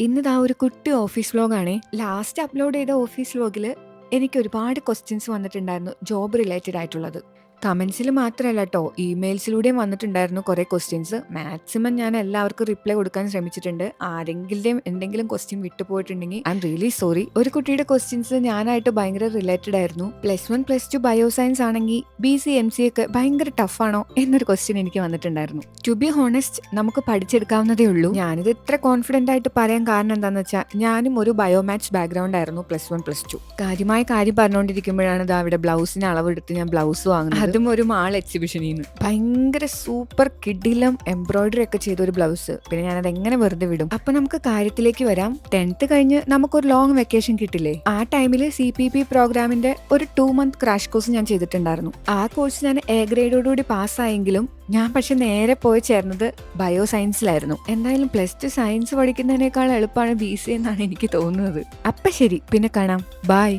ഇന്നിതാ ഒരു കുട്ടി ഓഫീസ് വ്ലോഗാണേ. ലാസ്റ്റ് അപ്ലോഡ് ചെയ്ത ഓഫീസ് വ്ലോഗിൽ എനിക്ക് ഒരുപാട് ക്വസ്റ്റ്യൻസ് വന്നിട്ടുണ്ടായിരുന്നു, ജോബ് റിലേറ്റഡ് ആയിട്ടുള്ളത്. കമന്റ്സിൽ മാത്രമല്ല കേട്ടോ, ഇമെയിൽസിലൂടെയും വന്നിട്ടുണ്ടായിരുന്നു കുറേ ക്വസ്റ്റ്യൻസ്. മാക്സിമം ഞാൻ എല്ലാവർക്കും റിപ്ലൈ കൊടുക്കാൻ ശ്രമിച്ചിട്ടുണ്ട്. ആരെങ്കിലും എന്തെങ്കിലും ക്വസ്റ്റ്യൻ വിട്ടുപോയിട്ടുണ്ടെങ്കിൽ ഐ എം റിയലി സോറി. ഒരു കുട്ടിയുടെ ക്വസ്റ്റ്യൻസ് ഞാനായിട്ട് ഭയങ്കര റിലേറ്റഡ് ആയിരുന്നു. +1 +2 ബയോ സയൻസ് ആണെങ്കിൽ BC MCA ഒക്കെ ഭയങ്കര ടഫാണോ എന്നൊരു ക്വസ്റ്റ്യൻ എനിക്ക് വന്നിട്ടുണ്ടായിരുന്നു. ടു ബി ഹോണസ്റ്റ്, നമുക്ക് പഠിച്ചെടുക്കാവുന്നതേ ഉള്ളൂ. ഞാനിത് ഇത്ര കോൺഫിഡന്റ് ആയിട്ട് പറയാൻ കാരണം എന്താണെന്ന് വെച്ചാൽ, ഞാനും ഒരു ബയോമാത്സ് ബാക്ക്ഗ്രൗണ്ട് ആയിരുന്നു +1 +2. കാര്യമായ കാര്യം പറഞ്ഞുകൊണ്ടിരിക്കുമ്പോഴാണ് ഇത് അവിടെ ബ്ലൗസിന് അളവെടുത്ത് ഞാൻ ബ്ലൗസ് വാങ്ങുന്നത്. അതും ഒരു മാൾ എക്സിബിഷനിൽ നിന്ന്. ഭയങ്കര സൂപ്പർ കിഡിലും എംബ്രോയിഡറി ഒക്കെ ചെയ്ത ഒരു ബ്ലൗസ്. പിന്നെ ഞാനത് എങ്ങനെ വെറുതെ വിടും. അപ്പൊ നമുക്ക് കാര്യത്തിലേക്ക് വരാം. 10th കഴിഞ്ഞ് നമുക്കൊരു ലോങ് വെക്കേഷൻ കിട്ടില്ലേ? ആ ടൈമിൽ CPP പ്രോഗ്രാമിന്റെ ഒരു 2 month ക്രാഷ് കോഴ്സ് ഞാൻ ചെയ്തിട്ടുണ്ടായിരുന്നു. ആ കോഴ്സ് ഞാൻ A ഗ്രേഡോടുകൂടി പാസ്സായെങ്കിലും ഞാൻ പക്ഷെ നേരെ പോയി ചേർന്നത് ബയോ സയൻസിലായിരുന്നു. എന്തായാലും +2 സയൻസ് പഠിക്കുന്നതിനേക്കാൾ എളുപ്പമാണ് BC എന്നാണ് എനിക്ക് തോന്നുന്നത്. അപ്പൊ ശരി, പിന്നെ കാണാം. ബൈ.